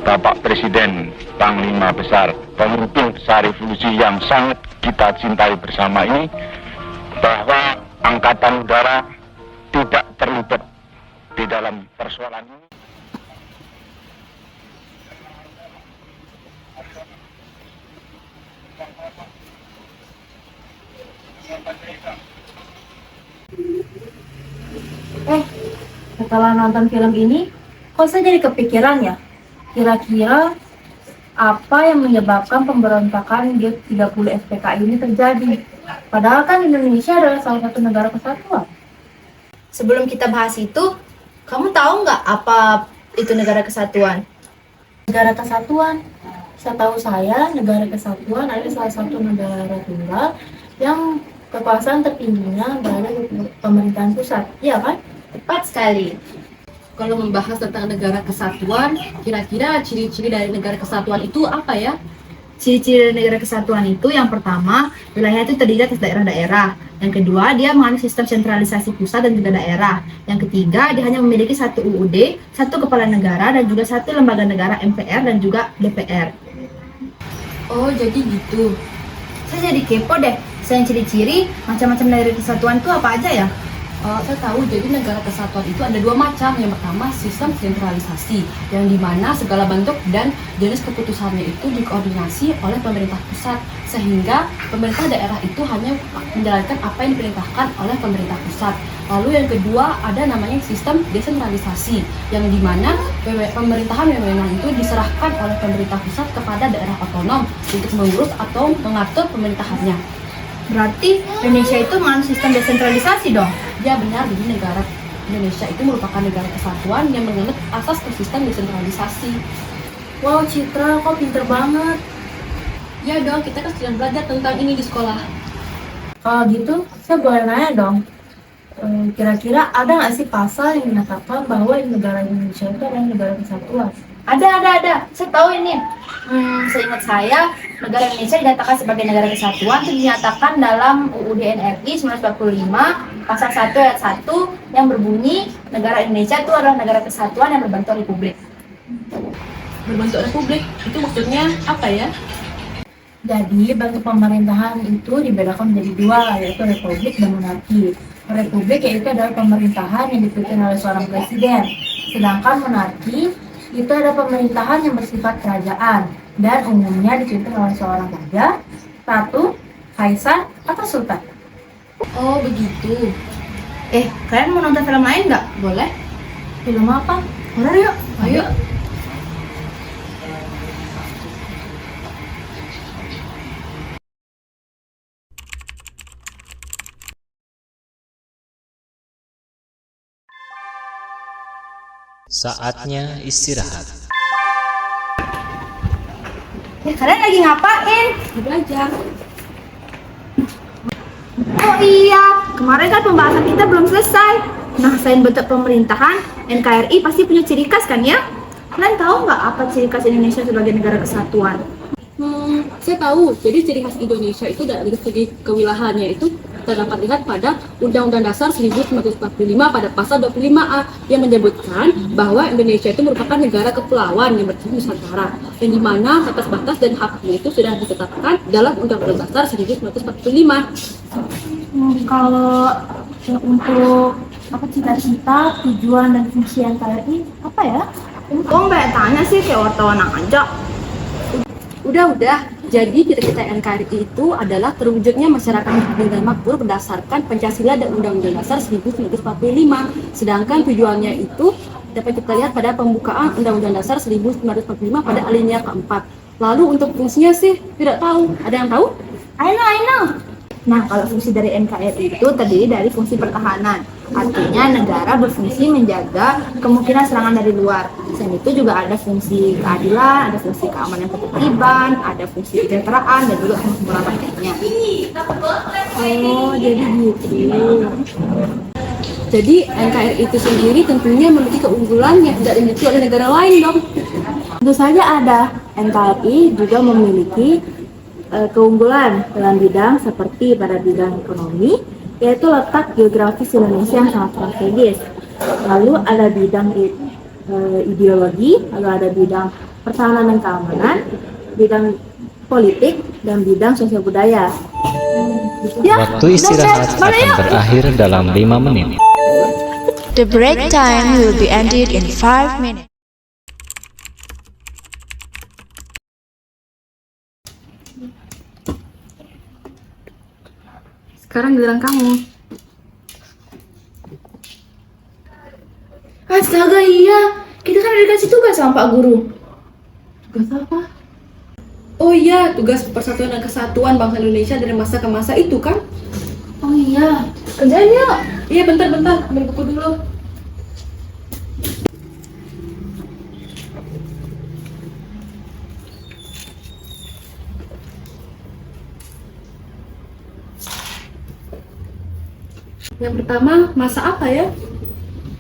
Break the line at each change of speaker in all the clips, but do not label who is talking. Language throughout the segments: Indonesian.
Bapak Presiden, Panglima Besar, pemimpin besar revolusi yang sangat kita cintai bersama ini, bahwa Angkatan Udara tidak terlibat di dalam persoalan ini.
Setelah nonton film ini, kok saya jadi kepikiran ya? Kira-kira apa yang menyebabkan pemberontakan G30 SPKI ini terjadi? Padahal kan Indonesia adalah salah satu negara kesatuan.
Sebelum kita bahas itu, kamu tahu nggak apa itu negara kesatuan?
Negara kesatuan, setahu saya negara kesatuan adalah salah satu negara tunggal yang kekuasaan tertingginya berada di pemerintahan pusat, iya kan?
Tepat sekali.
Kalau membahas tentang negara kesatuan, kira-kira ciri-ciri dari negara kesatuan itu apa ya?
Ciri-ciri dari negara kesatuan itu yang pertama, wilayah itu terdiri atas daerah-daerah. Yang kedua, dia mengalami sistem sentralisasi pusat dan juga daerah. Yang ketiga, dia hanya memiliki satu UUD, satu kepala negara, dan juga satu lembaga negara MPR dan juga DPR.
Oh, jadi gitu.
Saya jadi kepo deh, selain ciri-ciri, macam-macam negara kesatuan itu apa aja ya?
Saya tahu, jadi negara kesatuan itu ada dua macam. Yang pertama, sistem sentralisasi, yang dimana segala bentuk dan jenis keputusannya itu dikoordinasi oleh pemerintah pusat, sehingga pemerintah daerah itu hanya menjalankan apa yang diperintahkan oleh pemerintah pusat. Lalu yang kedua, ada namanya sistem desentralisasi, yang dimana pemerintahan wewenang itu diserahkan oleh pemerintah pusat kepada daerah otonom untuk mengurus atau mengatur pemerintahannya.
Berarti Indonesia itu mengalami sistem desentralisasi dong?
Ya benar, jadi negara Indonesia itu merupakan negara kesatuan yang menganut asas ke sistem desentralisasi.
Wow, Citra, kok pinter banget.
Ya dong, kita kan sedang belajar tentang ini di sekolah.
Kalau gitu, saya boleh nanya dong. Kira-kira ada nggak sih pasal yang menyatakan bahwa negara Indonesia itu adalah negara kesatuan?
Ada. Saya tahu ini. Seingat saya, negara Indonesia dinyatakan sebagai negara kesatuan itu dinyatakan dalam UUD NRI 1945 pasal 1 ayat 1 yang berbunyi negara Indonesia itu adalah negara kesatuan yang berbentuk republik.
Berbentuk republik, itu maksudnya apa ya?
Jadi, bentuk pemerintahan itu dibedakan menjadi dua, yaitu republik dan monarki. Republik yaitu adalah pemerintahan yang dipimpin oleh seorang presiden, sedangkan monarki itu adalah pemerintahan yang bersifat kerajaan dan umumnya dipimpin oleh seorang raja, ratu, kaisar, atau sultan.
Oh begitu.
Kalian mau nonton film lain nggak?
Boleh?
Film apa?
Horor yuk.
Ayo.
Saatnya istirahat.
Kalian lagi ngapain?
Belajar.
Oh iya, kemarin kan pembahasan kita belum selesai. Nah, selain bentuk pemerintahan, NKRI pasti punya ciri khas kan ya? Kalian tahu nggak apa ciri khas Indonesia sebagai negara kesatuan?
Saya tahu. Jadi ciri khas Indonesia itu dari segi kewilayahannya itu terdapat lihat pada Undang-Undang Dasar 1945 pada pasal 25A yang menyebutkan bahwa Indonesia itu merupakan negara kepulauan yang bersifat nusantara, yang dimana batas-batas dan haknya itu sudah ditetapkan dalam Undang-Undang Dasar 1945.
Kalau untuk cita-cita, tujuan, dan fungsi NKRI apa ya?
Kok mbak tanya sih kayak wartawan aja?
Udah. Jadi cita-cita NKRI itu adalah terwujudnya masyarakat adil dan makmur berdasarkan Pancasila dan Undang-Undang Dasar 1945. Sedangkan tujuannya itu dapat kita lihat pada pembukaan Undang-Undang Dasar 1945 pada alinea keempat. Lalu untuk fungsinya sih tidak tahu. Ada yang tahu?
I know. Nah, kalau fungsi dari NKRI itu terdiri dari fungsi pertahanan. Artinya negara berfungsi menjaga kemungkinan serangan dari luar. Selain itu juga ada fungsi keadilan, ada fungsi keamanan ketertiban, ada fungsi kesejahteraan, dan juga fungsi lainnya.
Oh, jadi gitu.
Jadi NKRI itu sendiri tentunya memiliki keunggulan yang tidak dimiliki oleh negara lain dong.
Tentu saja ada. NKRI juga memiliki keunggulan dalam bidang seperti pada bidang ekonomi, yaitu letak geografis Indonesia yang sangat strategis. Lalu ada bidang
ideologi, lalu ada bidang pertahanan dan keamanan, bidang politik, dan bidang sosial budaya.
Waktu istirahat akan berakhir dalam 5 menit.
The break time will be ended in 5 minutes.
Sekarang giliran kamu. Astaga, iya. Kita kan udah dikasih tugas sama Pak Guru. Tugas apa?
Oh iya, tugas Persatuan dan Kesatuan Bangsa Indonesia dari masa ke masa itu kan?
Oh iya. Kerjain yuk.
Iya, bentar, ambil buku dulu. Yang pertama, masa apa ya?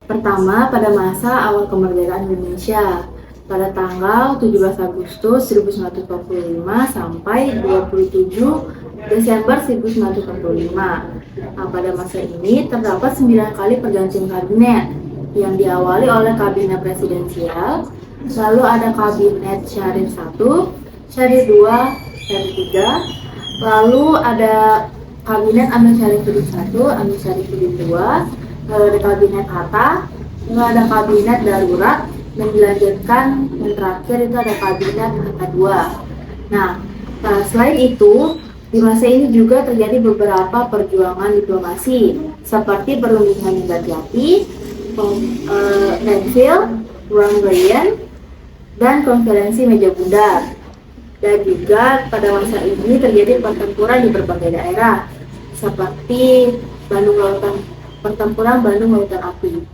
Pertama, pada masa awal kemerdekaan Indonesia, pada tanggal 17 Agustus 1945 sampai 27 Desember 1945. Nah, pada masa ini terdapat 9 kali pergantian kabinet yang diawali oleh kabinet presidensial, lalu ada kabinet Syarif 1, Syarif 2, Syarif 3, lalu ada kabinet Amir Syarif Hidayat 1, Amir Syarif Hidayat 2, lalu ada kabinet Hatta, lalu ada kabinet darurat, dan dilanjutkan yang terakhir itu ada kabinet Hatta 2. Nah, selain itu di masa ini juga terjadi beberapa perjuangan diplomasi seperti perundingan Negatiati, Renville, Wrangelian, dan konferensi meja bundar. Dan juga pada masa ini terjadi pertempuran di berbagai daerah seperti pertempuran Bandung Lautan Api.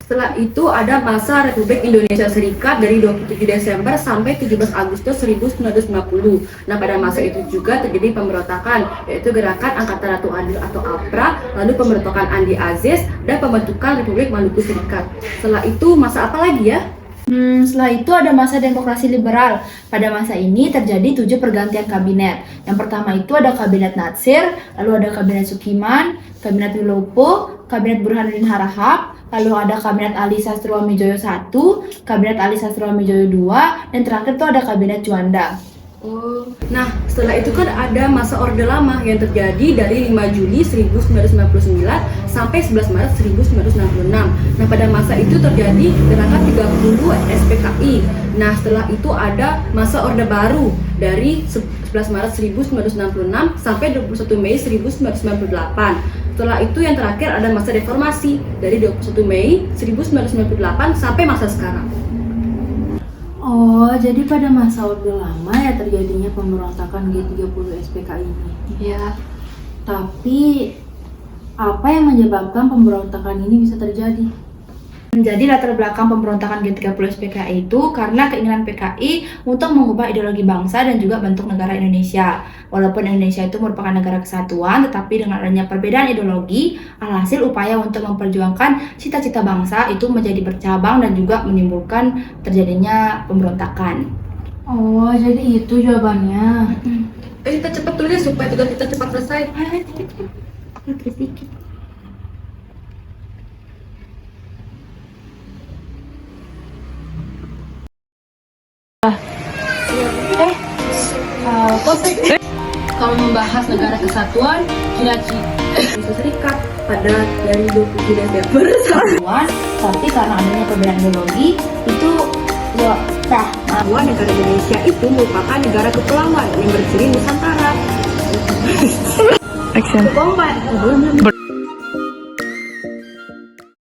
Setelah itu ada masa Republik Indonesia Serikat dari 27 Desember sampai 17 Agustus 1950. Nah, pada masa itu juga terjadi pemberontakan, yaitu Gerakan Angkatan Ratu Adil atau APRA, lalu pembentukan Andi Aziz, dan pembentukan Republik Maluku Serikat. Setelah itu masa apa lagi ya?
Setelah itu ada masa demokrasi liberal. Pada masa ini terjadi 7 pergantian kabinet. Yang pertama itu ada kabinet Natsir, lalu ada kabinet Sukiman, kabinet Wilopo, kabinet Burhanuddin Harahap, lalu ada kabinet Ali Sastroamidjojo 1, kabinet Ali Sastroamidjojo 2, dan terakhir itu ada kabinet Juanda.
Nah, setelah itu kan ada masa Orde Lama yang terjadi dari 5 Juli 1999 sampai 11 Maret 1966. Nah, pada masa itu terjadi gerakan 30 SPKI. Nah, setelah itu ada masa Orde Baru dari 11 Maret 1966 sampai 21 Mei 1998. Setelah itu yang terakhir ada masa reformasi dari 21 Mei 1998 sampai masa sekarang.
Oh, jadi pada masa Orde Lama ya terjadinya pemberontakan G30 SPKI ini.
Iya.
Tapi apa yang menyebabkan pemberontakan ini bisa terjadi?
Jadi latar belakang pemberontakan G30 SPKI itu karena keinginan PKI untuk mengubah ideologi bangsa dan juga bentuk negara Indonesia. Walaupun Indonesia itu merupakan negara kesatuan, tetapi dengan adanya perbedaan ideologi, alhasil upaya untuk memperjuangkan cita-cita bangsa itu menjadi bercabang dan juga menimbulkan terjadinya pemberontakan.
Oh, jadi itu jawabannya.
Kita cepat tulis supaya tugas kita cepat selesai.
Tulis dikit.
Kalau membahas negara kesatuan, Indonesia Serikat pada dari 27 Desember
Tapi karena adanya perbedaan ideologi itu
bahwa negara Indonesia itu merupakan negara kepulauan yang berciri Nusantara.
action.